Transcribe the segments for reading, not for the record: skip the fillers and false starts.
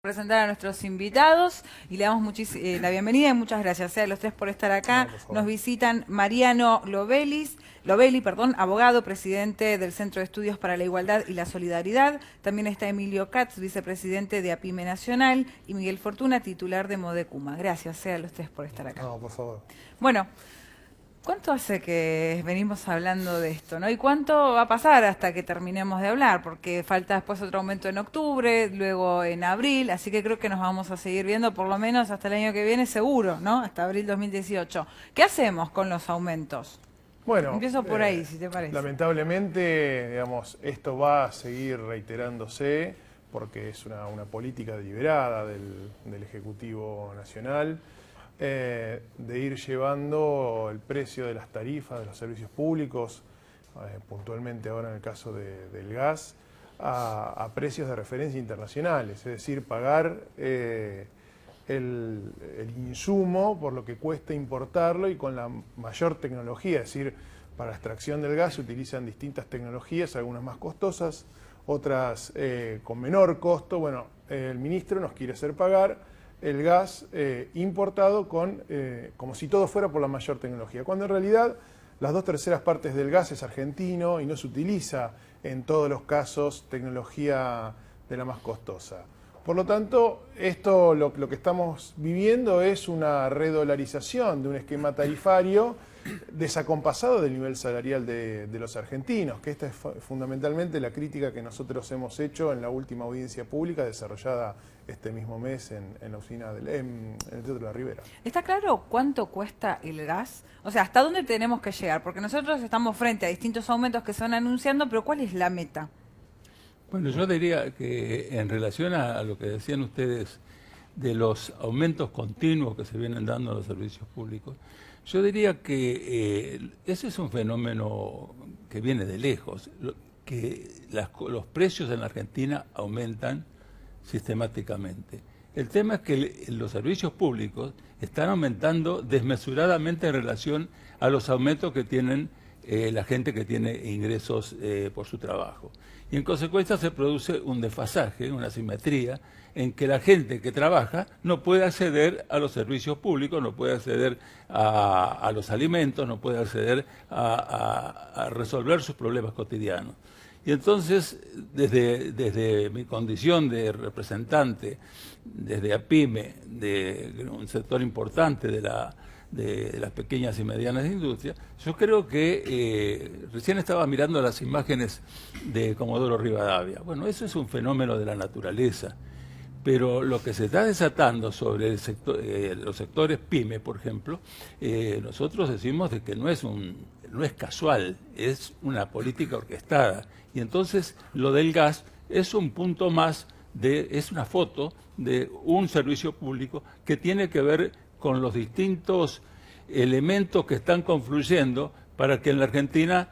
Presentar a nuestros invitados y le damos la bienvenida y muchas gracias a los tres por estar acá. Nos visitan Mariano Lovelli, abogado, presidente del Centro de Estudios para la Igualdad y la Solidaridad. También está Emilio Katz, vicepresidente de APIME Nacional, y Miguel Fortuna, titular de Modecuma. Gracias a los tres por estar acá. No, por favor. Bueno, ¿cuánto hace que venimos hablando de esto, no? ¿Y cuánto va a pasar hasta que terminemos de hablar? Porque falta después otro aumento en octubre, luego en abril, así que creo que nos vamos a seguir viendo por lo menos hasta el año que viene seguro, ¿no? Hasta abril 2018. ¿Qué hacemos con los aumentos? Bueno, empiezo por ahí, si te parece. Lamentablemente, digamos, esto va a seguir reiterándose porque es una política deliberada del Ejecutivo Nacional. De ir llevando el precio de las tarifas de los servicios públicos, puntualmente ahora en el caso del gas, a precios de referencia internacionales, es decir, pagar el insumo por lo que cuesta importarlo y con la mayor tecnología, es decir, para la extracción del gas se utilizan distintas tecnologías, algunas más costosas, otras con menor costo. Bueno, el ministro nos quiere hacer pagar el gas importado como si todo fuera por la mayor tecnología, cuando en realidad las 2/3 partes del gas es argentino y no se utiliza en todos los casos tecnología de la más costosa. Por lo tanto, esto lo que estamos viviendo es una redolarización de un esquema tarifario desacompasado del nivel salarial de los argentinos, que esta es fundamentalmente la crítica que nosotros hemos hecho en la última audiencia pública desarrollada este mismo mes en la oficina en el Teatro de la Ribera. ¿Está claro cuánto cuesta el gas? O sea, ¿hasta dónde tenemos que llegar? Porque nosotros estamos frente a distintos aumentos que se van anunciando, pero ¿cuál es la meta? Bueno, yo diría que en relación a lo que decían ustedes de los aumentos continuos que se vienen dando a los servicios públicos, yo diría que ese es un fenómeno que viene de lejos, que los precios en la Argentina aumentan sistemáticamente. El tema es que los servicios públicos están aumentando desmesuradamente en relación a los aumentos que tienen la gente que tiene ingresos por su trabajo. Y en consecuencia se produce un desfasaje, una asimetría, en que la gente que trabaja no puede acceder a los servicios públicos, no puede acceder a los alimentos, no puede acceder a resolver sus problemas cotidianos. Y entonces, desde mi condición de representante, desde APIME, de un sector importante de las pequeñas y medianas industrias, yo creo que recién estaba mirando las imágenes de Comodoro Rivadavia. Bueno, eso es un fenómeno de la naturaleza, pero lo que se está desatando sobre el sector, los sectores PYME, por ejemplo, nosotros decimos de que no es casual, es una política orquestada. Y entonces lo del gas es un punto más, es una foto de un servicio público que tiene que ver con los distintos elementos que están confluyendo para que en la Argentina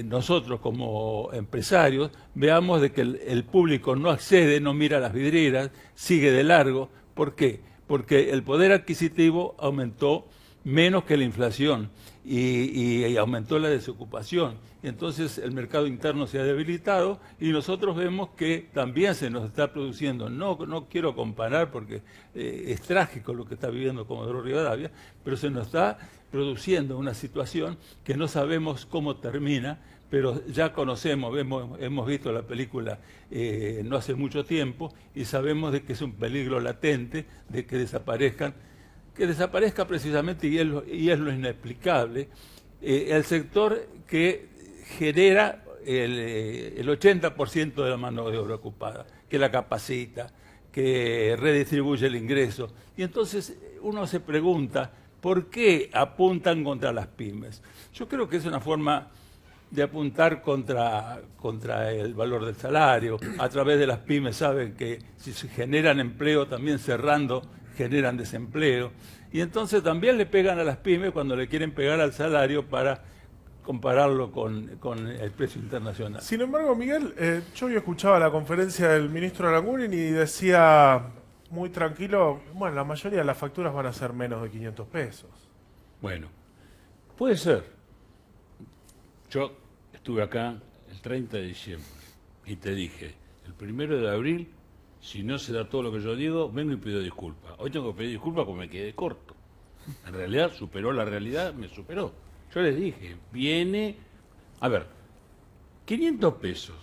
nosotros como empresarios veamos de que el público no accede, no mira las vidrieras, sigue de largo. ¿Por qué? Porque el poder adquisitivo aumentó menos que la inflación y aumentó la desocupación. Y entonces el mercado interno se ha debilitado y nosotros vemos que también se nos está produciendo, no quiero comparar porque es trágico lo que está viviendo Comodoro Rivadavia, pero se nos está produciendo una situación que no sabemos cómo termina, pero ya conocemos, hemos visto la película no hace mucho tiempo y sabemos de que es un peligro latente de que desaparezca precisamente, y es lo inexplicable, el sector que genera el 80% de la mano de obra ocupada, que la capacita, que redistribuye el ingreso. Y entonces uno se pregunta, ¿por qué apuntan contra las pymes? Yo creo que es una forma de apuntar contra el valor del salario. A través de las pymes saben que si se generan empleo, también cerrando generan desempleo. Y entonces también le pegan a las pymes cuando le quieren pegar al salario para compararlo con el precio internacional. Sin embargo, Miguel, yo hoy escuchaba la conferencia del ministro Aranguren y decía muy tranquilo, bueno, la mayoría de las facturas van a ser menos de 500 pesos. Bueno, puede ser. Yo estuve acá el 30 de diciembre y te dije, el 1 de abril si no se da todo lo que yo digo, vengo y pido disculpas. Hoy tengo que pedir disculpas porque me quedé corto. En realidad superó la realidad, me superó. Yo les dije, viene, a ver, 500 pesos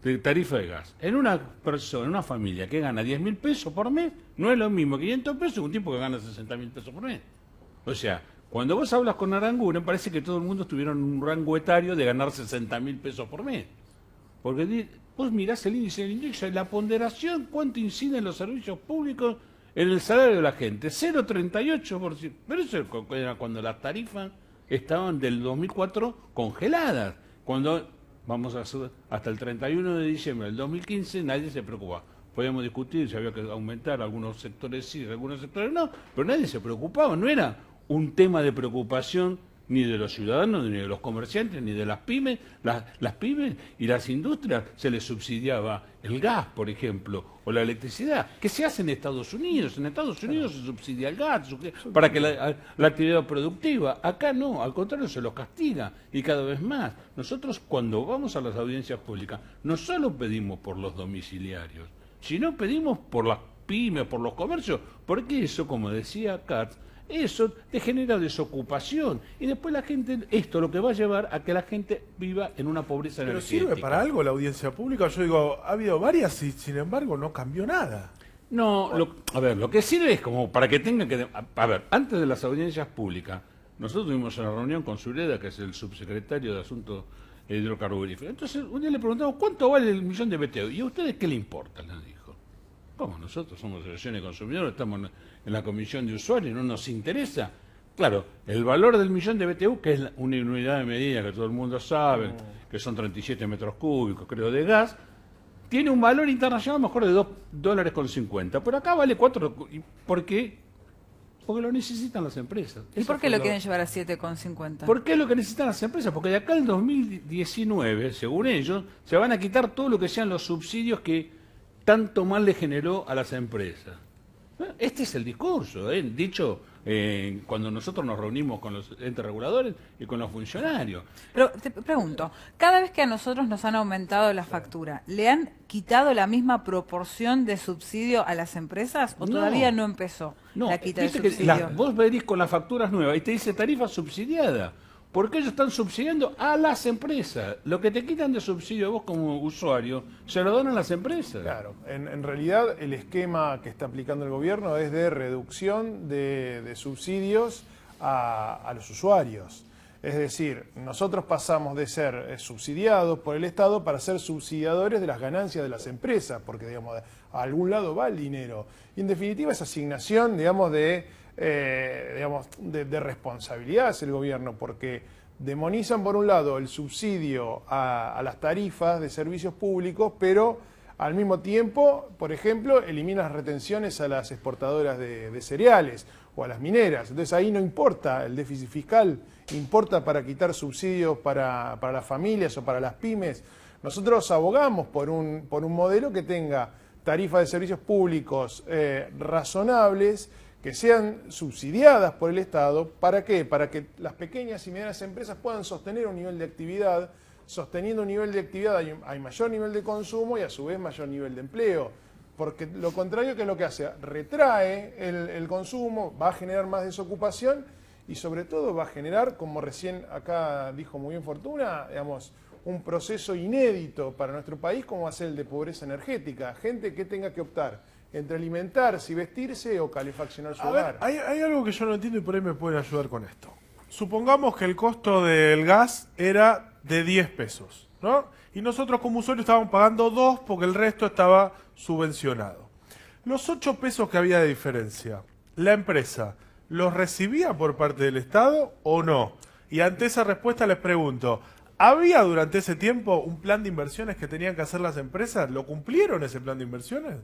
de tarifa de gas. En una persona, en una familia que gana 10.000 pesos por mes, no es lo mismo 500 pesos que un tipo que gana 60.000 pesos por mes. O sea, cuando vos hablas con Aranguren, parece que todo el mundo estuviera en un rango etario de ganar 60.000 pesos por mes. Porque vos mirás el índice del indexo, la ponderación, cuánto incide en los servicios públicos en el salario de la gente, 0,38%. Pero eso era cuando las tarifas estaban del 2004 congeladas. Cuando vamos a hacer hasta el 31 de diciembre del 2015, nadie se preocupaba. Podíamos discutir si había que aumentar algunos sectores sí, algunos sectores no, pero nadie se preocupaba, no era un tema de preocupación ni de los ciudadanos, ni de los comerciantes, ni de las pymes. Las pymes y las industrias se les subsidiaba el gas, por ejemplo, o la electricidad. ¿Qué se hace en Estados Unidos? En Estados Unidos se subsidia el gas para que la actividad productiva. Acá no, al contrario, se los castiga y cada vez más. Nosotros cuando vamos a las audiencias públicas no solo pedimos por los domiciliarios, sino pedimos por las pymes, por los comercios, porque eso, como decía Katz, eso te genera desocupación y después la gente, esto lo que va a llevar a que la gente viva en una pobreza energética. ¿Pero sirve para algo la audiencia pública? Yo digo, ha habido varias y sin embargo no cambió nada. No, a ver, lo que sirve es como para que tengan que... A ver, antes de las audiencias públicas, nosotros tuvimos una reunión con Sureda, que es el subsecretario de Asuntos Hidrocarburíferos. Entonces, un día le preguntamos, ¿cuánto vale el millón de BTU? ¿Y a ustedes qué le importa? Les dijo. ¿Cómo? Nosotros somos asociación de consumidores, estamos en la comisión de usuarios, no nos interesa. Claro, el valor del millón de BTU, que es una unidad de medida que todo el mundo sabe, que son 37 metros cúbicos, creo, de gas, tiene un valor internacional mejor de $2.50. Pero acá vale 4. ¿Por qué? Porque lo necesitan las empresas. ¿Y por qué lo quieren llevar a 7,50? ¿Por qué es lo que necesitan las empresas? Porque de acá al 2019, según ellos, se van a quitar todo lo que sean los subsidios que tanto mal le generó a las empresas. Este es el discurso, dicho cuando nosotros nos reunimos con los entes reguladores y con los funcionarios. Pero te pregunto, cada vez que a nosotros nos han aumentado la factura, ¿le han quitado la misma proporción de subsidio a las empresas o todavía no empezó la quita de subsidio? Vos venís con las facturas nuevas y te dice tarifa subsidiada. Porque ellos están subsidiando a las empresas. Lo que te quitan de subsidio vos como usuario, se lo dan a las empresas. Claro, en realidad el esquema que está aplicando el gobierno es de reducción de subsidios a los usuarios. Es decir, nosotros pasamos de ser subsidiados por el Estado para ser subsidiadores de las ganancias de las empresas, porque digamos, a algún lado va el dinero. Y en definitiva esa asignación, digamos, de responsabilidad es el gobierno, porque demonizan por un lado el subsidio a las tarifas de servicios públicos, pero al mismo tiempo, por ejemplo, eliminan las retenciones a las exportadoras de cereales o a las mineras. Entonces ahí no importa el déficit fiscal, importa para quitar subsidios para las familias o para las pymes. Nosotros abogamos por un modelo que tenga tarifas de servicios públicos razonables, que sean subsidiadas por el Estado. ¿Para qué? Para que las pequeñas y medianas empresas puedan sostener un nivel de actividad. Sosteniendo un nivel de actividad hay mayor nivel de consumo y a su vez mayor nivel de empleo. Porque lo contrario, ¿qué es lo que hace? Retrae el consumo, va a generar más desocupación y sobre todo va a generar, como recién acá dijo muy bien Fortuna, digamos, un proceso inédito para nuestro país como va a ser el de pobreza energética. Gente que tenga que optar entre alimentarse y vestirse o calefaccionar su hogar. Hay algo que yo no entiendo y por ahí me pueden ayudar con esto. Supongamos que el costo del gas era de 10 pesos, ¿no? Y nosotros como usuarios estábamos pagando 2 porque el resto estaba subvencionado. Los 8 pesos que había de diferencia, ¿la empresa los recibía por parte del Estado o no? Y ante esa respuesta les pregunto, ¿había durante ese tiempo un plan de inversiones que tenían que hacer las empresas? ¿Lo cumplieron ese plan de inversiones?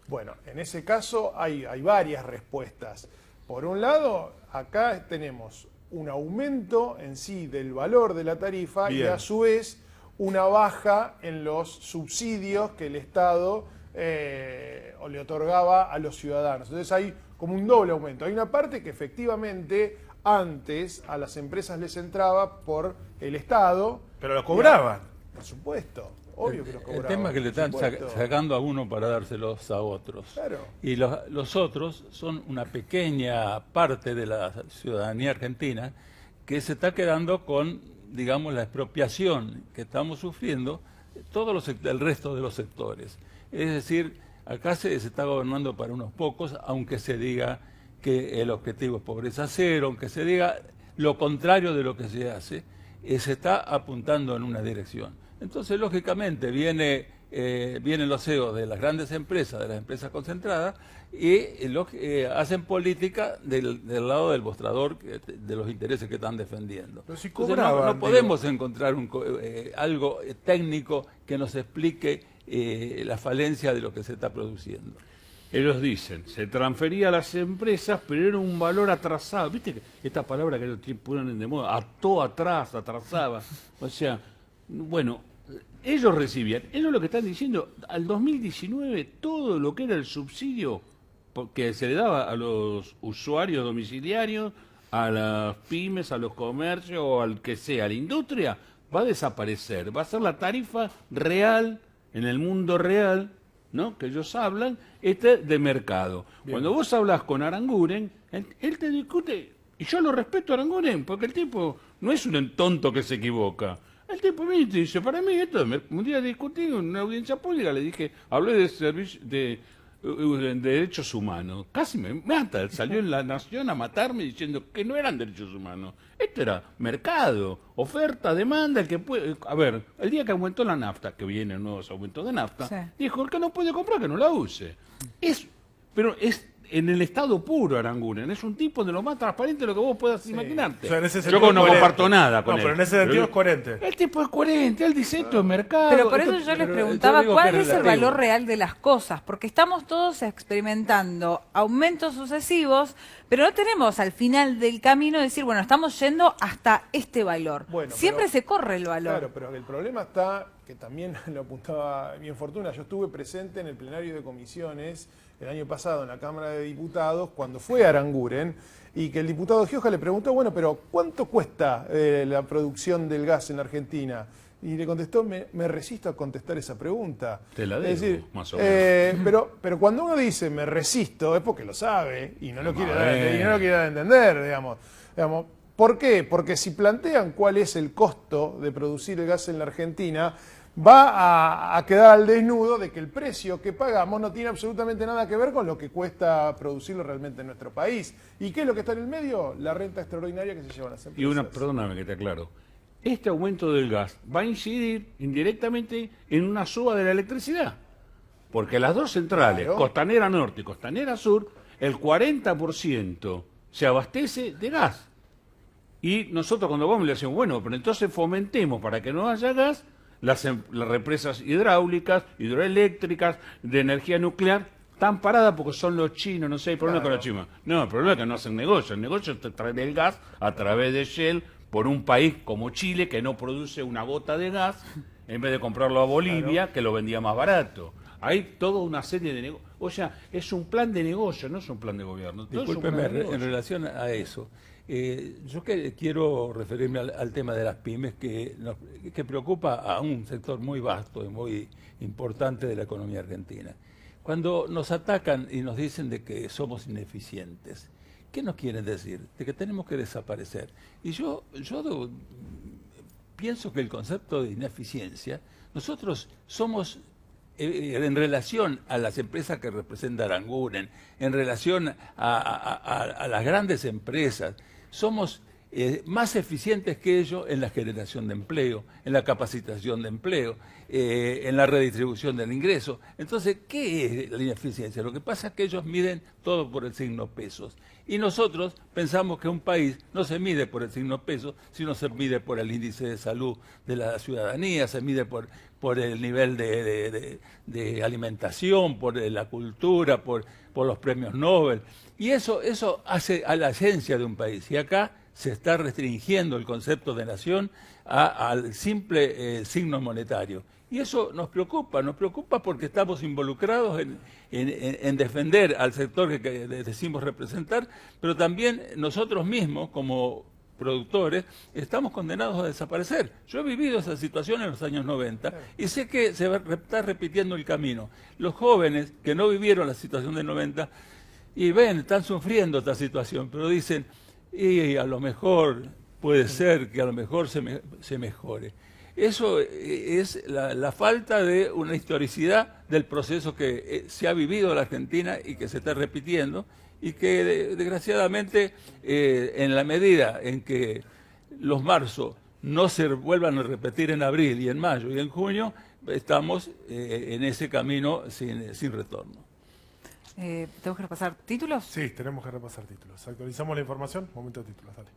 Bueno, en ese caso hay varias respuestas. Por un lado, acá tenemos un aumento en sí del valor de la tarifa. Bien. Y a su vez una baja en los subsidios que el Estado le otorgaba a los ciudadanos. Entonces hay como un doble aumento. Hay una parte que efectivamente antes a las empresas les entraba por el Estado. Pero lo cobraban. Por supuesto. obvio que los cobraban. El tema es que le están por supuesto. sacando a uno para dárselos a otros. Claro. Y los otros son una pequeña parte de la ciudadanía argentina que se está quedando con, digamos, la expropiación que estamos sufriendo el resto de los sectores. Es decir, acá se está gobernando para unos pocos, aunque se diga que el objetivo es pobreza cero, aunque se diga lo contrario de lo que se hace, se está apuntando en una dirección. Entonces, lógicamente, vienen los CEOs de las grandes empresas, de las empresas concentradas, y hacen política del lado del mostrador de los intereses que están defendiendo. Pero si Entonces, cobraban, no podemos encontrar algo técnico que nos explique la falencia de lo que se está produciendo. Ellos dicen, se transfería a las empresas, pero era un valor atrasado. ¿Viste que esta palabra que ellos ponen de moda? Ató atrás, atrasaba. O sea, bueno, ellos recibían, ellos lo que están diciendo, al 2019 todo lo que era el subsidio que se le daba a los usuarios domiciliarios, a las pymes, a los comercios o al que sea, a la industria, va a desaparecer. Va a ser la tarifa real, en el mundo real, ¿no?, que ellos hablan, de mercado. Bien. Cuando vos hablas con Aranguren, él te discute, y yo lo respeto a Aranguren, porque el tipo no es un tonto que se equivoca. El tipo viene y te dice, para mí esto, un día discutí en una audiencia pública, le dije, hablé de derechos humanos. Casi me mata, salió en La Nación a matarme diciendo que no eran derechos humanos. Esto era mercado, oferta, demanda, el que puede... A ver, el día que aumentó la nafta, que vienen nuevos aumentos de nafta, sí, dijo, el que no puede comprar, que no la use. Pero es en el estado puro Aranguren, es un tipo de lo más transparente de lo que vos puedas imaginarte. O sea, yo no comparto nada con él. Pero en ese sentido es coherente. El tipo es coherente, él dice esto es mercado. Pero por eso yo les preguntaba cuál es el valor real de las cosas, porque estamos todos experimentando aumentos sucesivos, pero no tenemos al final del camino decir, bueno, estamos yendo hasta este valor. Bueno, siempre se corre el valor. Claro, pero el problema está, que también lo apuntaba bien Fortuna, yo estuve presente en el plenario de comisiones el año pasado en la Cámara de Diputados, cuando fue Aranguren, y que el diputado Gioja le preguntó, bueno, pero ¿cuánto cuesta la producción del gas en la Argentina? Y le contestó, me resisto a contestar esa pregunta. Te la digo, es decir, más o menos. Pero cuando uno dice me resisto, es porque lo sabe y no lo quiere dar a entender, digamos. ¿Por qué? Porque si plantean cuál es el costo de producir el gas en la Argentina, va a quedar al desnudo de que el precio que pagamos no tiene absolutamente nada que ver con lo que cuesta producirlo realmente en nuestro país. ¿Y qué es lo que está en el medio? La renta extraordinaria que se llevan las empresas. Perdóname que te aclaro, este aumento del gas va a incidir indirectamente en una suba de la electricidad. Porque las dos centrales, claro, Costanera Norte y Costanera Sur, el 40% se abastece de gas. Y nosotros cuando vamos le decimos, bueno, pero entonces fomentemos para que no haya gas las represas hidráulicas, hidroeléctricas, de energía nuclear, están paradas porque son los chinos, no sé, hay problema con los chinos. No, el problema es que no hacen negocio. El negocio es traer el gas a través de Shell por un país como Chile que no produce una gota de gas, en vez de comprarlo a Bolivia, claro, que lo vendía más barato. Hay toda una serie de negocios. O sea, es un plan de negocio, no es un plan de gobierno. Discúlpeme, en relación a eso, yo quiero referirme al tema de las pymes que preocupa a un sector muy vasto y muy importante de la economía argentina. Cuando nos atacan y nos dicen de que somos ineficientes, ¿qué nos quieren decir? De que tenemos que desaparecer. Y yo pienso que el concepto de ineficiencia, nosotros somos, en relación a las empresas que representa Aranguren, en relación a las grandes empresas, somos más eficientes que ellos en la generación de empleo, en la capacitación de empleo, en la redistribución del ingreso. Entonces, ¿qué es la ineficiencia? Lo que pasa es que ellos miden todo por el signo pesos. Y nosotros pensamos que un país no se mide por el signo pesos, sino se mide por el índice de salud de la ciudadanía, se mide por el nivel de alimentación, por la cultura, por los premios Nobel. Y eso hace a la esencia de un país. Y acá se está restringiendo el concepto de nación al simple signo monetario. Y eso nos preocupa porque estamos involucrados en defender al sector que decimos representar, pero también nosotros mismos, como productores, estamos condenados a desaparecer. Yo he vivido esa situación en los años 90 y sé que está repitiendo el camino. Los jóvenes que no vivieron la situación del 90 y ven, están sufriendo esta situación, pero dicen, y a lo mejor puede ser que a lo mejor se mejore. Eso es la falta de una historicidad del proceso que se ha vivido en la Argentina y que se está repitiendo, y que desgraciadamente en la medida en que los marzos no se vuelvan a repetir en abril y en mayo y en junio, estamos en ese camino sin retorno. ¿Tenemos que repasar títulos? Sí, tenemos que repasar títulos. Actualizamos la información. Momento de títulos, dale.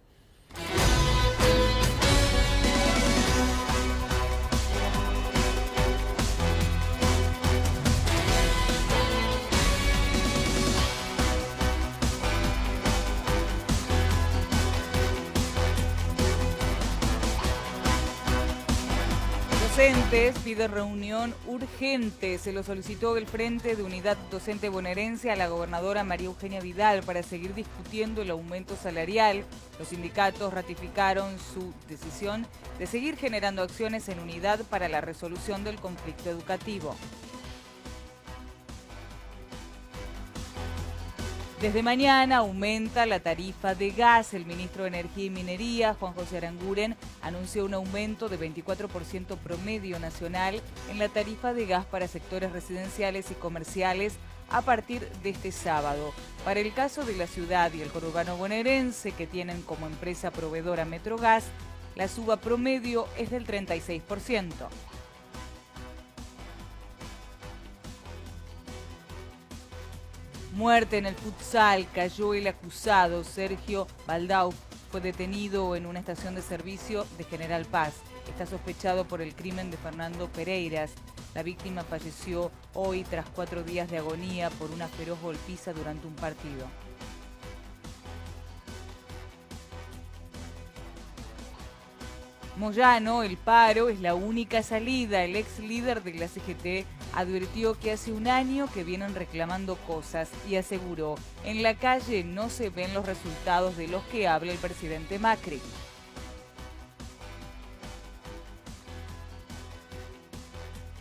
Docentes piden reunión urgente. Se lo solicitó el Frente de Unidad Docente Bonaerense a la gobernadora María Eugenia Vidal para seguir discutiendo el aumento salarial. Los sindicatos ratificaron su decisión de seguir generando acciones en unidad para la resolución del conflicto educativo. Desde mañana aumenta la tarifa de gas. El ministro de Energía y Minería, Juan José Aranguren, anunció un aumento de 24% promedio nacional en la tarifa de gas para sectores residenciales y comerciales a partir de este sábado. Para el caso de la ciudad y el conurbano bonaerense, que tienen como empresa proveedora Metrogas, la suba promedio es del 36%. Muerte en el futsal, cayó el acusado Sergio Baldau. Fue detenido en una estación de servicio de General Paz. Está sospechado por el crimen de Fernando Pereiras. La víctima falleció hoy tras 4 días de agonía por una feroz golpiza durante un partido. Moyano, el paro es la única salida. El ex líder de la CGT advirtió que hace un año que vienen reclamando cosas y aseguró, en la calle no se ven los resultados de los que habla el presidente Macri.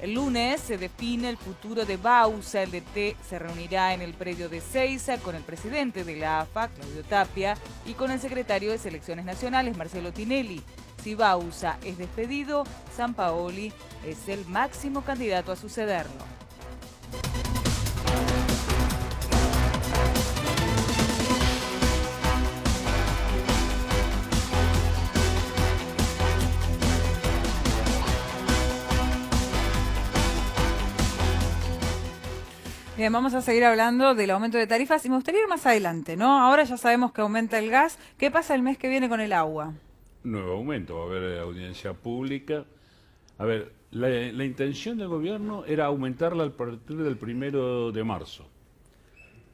El lunes se define el futuro de Bausa. El DT se reunirá en el predio de Seiza con el presidente de la AFA, Claudio Tapia, y con el secretario de Selecciones Nacionales, Marcelo Tinelli. Si Bausa es despedido, Sampaoli es el máximo candidato a sucederlo. Bien, vamos a seguir hablando del aumento de tarifas y me gustaría ir más adelante, ¿no? Ahora ya sabemos que aumenta el gas. ¿Qué pasa el mes que viene con el agua? Nuevo aumento, va a haber audiencia pública. A ver, la intención del gobierno era aumentarla a partir del 1 de marzo.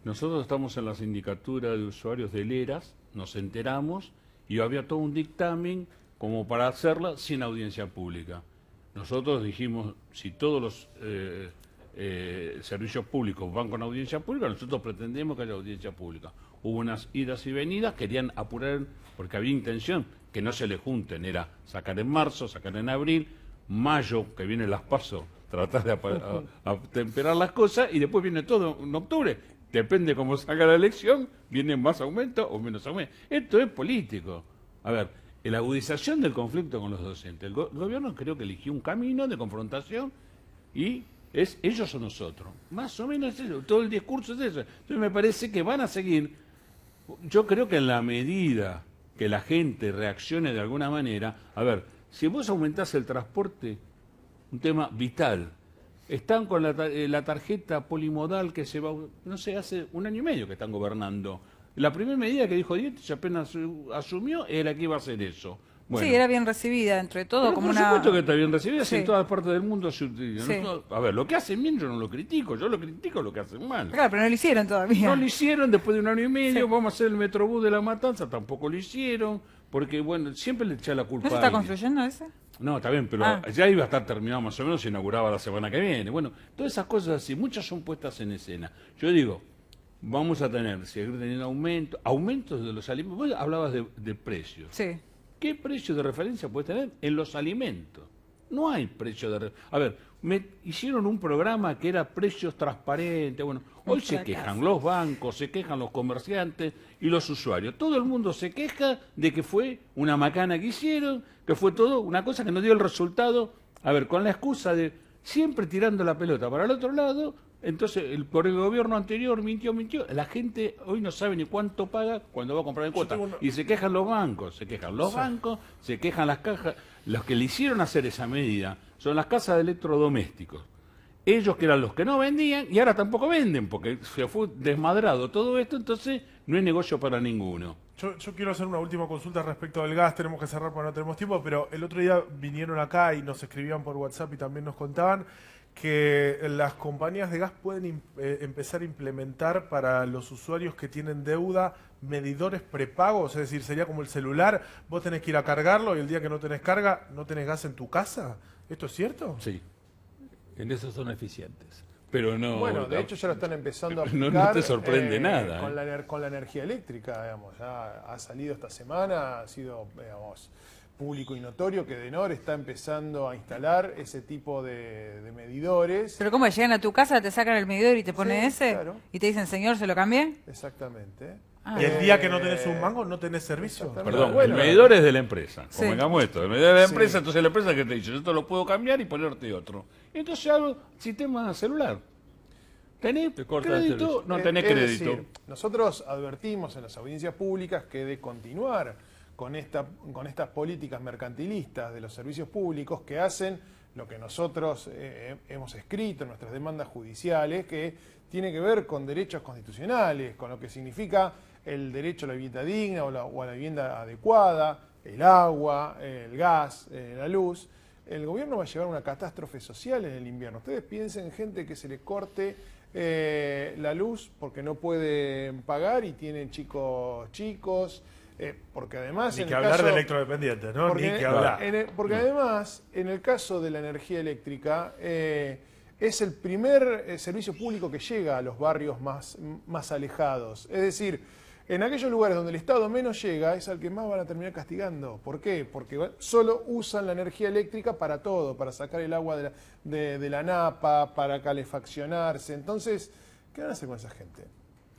Nosotros estamos en la sindicatura de usuarios del ERAS, nos enteramos y había todo un dictamen como para hacerla sin audiencia pública. Nosotros dijimos, si todos los servicios públicos van con audiencia pública, nosotros pretendemos que haya audiencia pública. Hubo unas idas y venidas, querían apurar porque había intención que no se le junten, era sacar en marzo, sacar en abril, mayo, que vienen las PASO, tratar de atemperar las cosas y después viene todo en octubre. Depende cómo salga la elección, viene más aumento o menos aumento. Esto es político. A ver, la agudización del conflicto con los docentes. El gobierno creo que eligió un camino de confrontación y es ellos o nosotros. Más o menos es eso, todo el discurso es eso. Entonces me parece que van a seguir. Yo creo que en la medida que la gente reaccione de alguna manera, a ver, si vos aumentás el transporte, un tema vital, están con la tarjeta polimodal que se va, no sé, hace 1 año y medio que están gobernando. La primera medida que dijo Dietrich apenas asumió era que iba a hacer eso. Bueno, sí, era bien recibida, entre todo, pero como por una... supuesto que está bien recibida, si Sí. en todas partes del mundo se utiliza. Sí. A ver, lo que hacen bien yo no lo critico, yo lo critico lo que hacen mal. Claro, pero no lo hicieron todavía. No lo hicieron después de 1 año y medio, Sí. vamos a hacer el Metrobús de La Matanza, tampoco lo hicieron, porque bueno, siempre le echa la culpa ¿No se a está alguien. construyendo ese? No, está bien, pero Ah. ya iba a estar terminado más o menos, se inauguraba la semana que viene. Bueno, todas esas cosas así, muchas son puestas en escena. Yo digo, vamos a seguir teniendo aumentos de los alimentos. Vos hablabas de precios. Sí. ¿Qué precio de referencia puedes tener en los alimentos? No hay precio de referencia. A ver, me hicieron un programa que era precios transparentes. Bueno, hoy se quejan los bancos, se quejan los comerciantes y los usuarios. Todo el mundo se queja de que fue una macana que hicieron, que fue todo una cosa que no dio el resultado. A ver, con la excusa de siempre tirando la pelota para el otro lado. Entonces, por el gobierno anterior mintió. La gente hoy no sabe ni cuánto paga cuando va a comprar en cuota. Y se quejan los bancos, se quejan las cajas. Los que le hicieron hacer esa medida son las casas de electrodomésticos. Ellos que eran los que no vendían y ahora tampoco venden porque se fue desmadrado todo esto, entonces no hay negocio para ninguno. Yo quiero hacer una última consulta respecto del gas, tenemos que cerrar porque no tenemos tiempo, pero el otro día vinieron acá y nos escribían por WhatsApp y también nos contaban que las compañías de gas pueden empezar a implementar para los usuarios que tienen deuda medidores prepagos, es decir, sería como el celular, vos tenés que ir a cargarlo y el día que no tenés carga, no tenés gas en tu casa. ¿Esto es cierto? Sí, en eso son eficientes. Pero no. Bueno, de hecho ya lo están empezando a aplicar. No te sorprende nada. Con la energía eléctrica, digamos. Ya ha salido esta semana, ha sido, digamos, público y notorio que Denor está empezando a instalar ese tipo de medidores. Pero ¿cómo? Llegan a tu casa, te sacan el medidor y te ponen ese, claro. Y te dicen, señor, ¿se lo cambié? Exactamente. Ah. Y el día que no tenés un mango, no tenés servicio. Perdón, Bueno, el medidor es de la empresa. Sí. Convengamos esto. El medidor es de la empresa, entonces la empresa que te dice, yo te lo puedo cambiar y ponerte otro. Entonces hago sistema celular. ¿Tenés Te corta el crédito? servicio. No tenés Es crédito. decir, nosotros advertimos en las audiencias públicas que de continuar con estas políticas mercantilistas de los servicios públicos que hacen lo que nosotros hemos escrito en nuestras demandas judiciales, que tiene que ver con derechos constitucionales, con lo que significa el derecho a la vivienda digna o a la vivienda adecuada, el agua, el gas, la luz. El gobierno va a llevar una catástrofe social en el invierno. Ustedes piensen en gente que se le corte la luz porque no pueden pagar y tienen chicos, porque además... Ni que hablar de electrodependientes, ¿no? Porque, Ni que hablar. porque además, en el caso de la energía eléctrica, es el primer servicio público que llega a los barrios más alejados. Es decir, en aquellos lugares donde el Estado menos llega, es al que más van a terminar castigando. ¿Por qué? Porque solo usan la energía eléctrica para todo, para sacar el agua de la napa, para calefaccionarse. Entonces, ¿qué van a hacer con esa gente?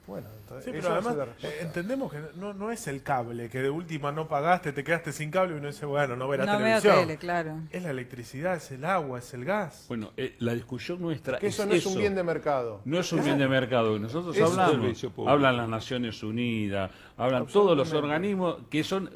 Bueno, entonces, Sí, pero además entendemos que no es el cable, que de última no pagaste, te quedaste sin cable y uno dice, bueno, no verá No veo televisión. tele, claro. Es la electricidad, es el agua, es el gas. Bueno, la discusión nuestra que eso no es un bien de mercado. No es un bien de mercado. Nosotros Es hablamos, servicio público. hablan las Naciones Unidas, hablan todos los organismos que son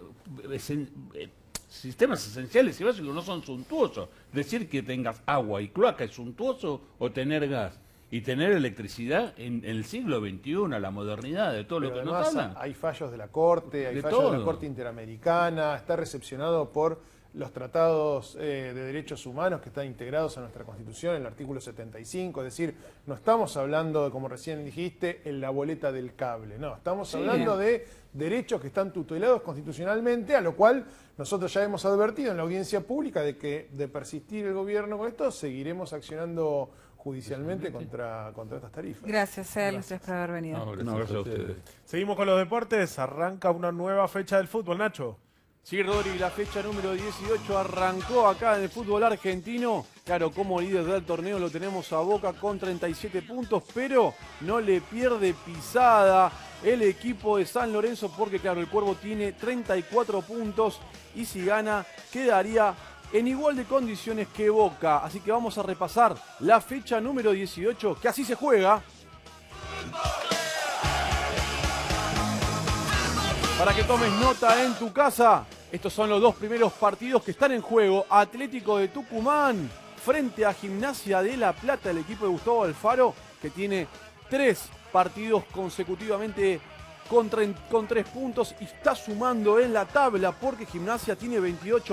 sistemas esenciales y básicos, no son suntuosos. Decir que tengas agua y cloaca es suntuoso o tener gas. Y tener electricidad en el siglo XXI, la modernidad de todo Pero lo que nos además hablan. hay fallos de la Corte, hay De fallos de todo. la Corte Interamericana, está recepcionado por los tratados de derechos humanos que están integrados a nuestra Constitución, en el artículo 75, es decir, no estamos hablando de, como recién dijiste, en la boleta del cable, no, estamos hablando de derechos que están tutelados constitucionalmente, a lo cual nosotros ya hemos advertido en la audiencia pública de que de persistir el gobierno con esto, seguiremos accionando judicialmente contra estas tarifas. Gracias, a los tres por haber venido. No, No, gracias a ustedes. Seguimos con los deportes, arranca una nueva fecha del fútbol, Nacho. Sí, Rodri, la fecha número 18 arrancó acá en el fútbol argentino. Claro, como líder del torneo lo tenemos a Boca con 37 puntos, pero no le pierde pisada el equipo de San Lorenzo porque, claro, el Cuervo tiene 34 puntos y si gana quedaría en igual de condiciones que Boca. Así que vamos a repasar la fecha número 18, que así se juega. Para que tomes nota en tu casa, estos son los dos primeros partidos que están en juego. Atlético de Tucumán frente a Gimnasia de La Plata, el equipo de Gustavo Alfaro, que tiene 3 partidos consecutivamente con 3 puntos y está sumando en la tabla porque Gimnasia tiene 28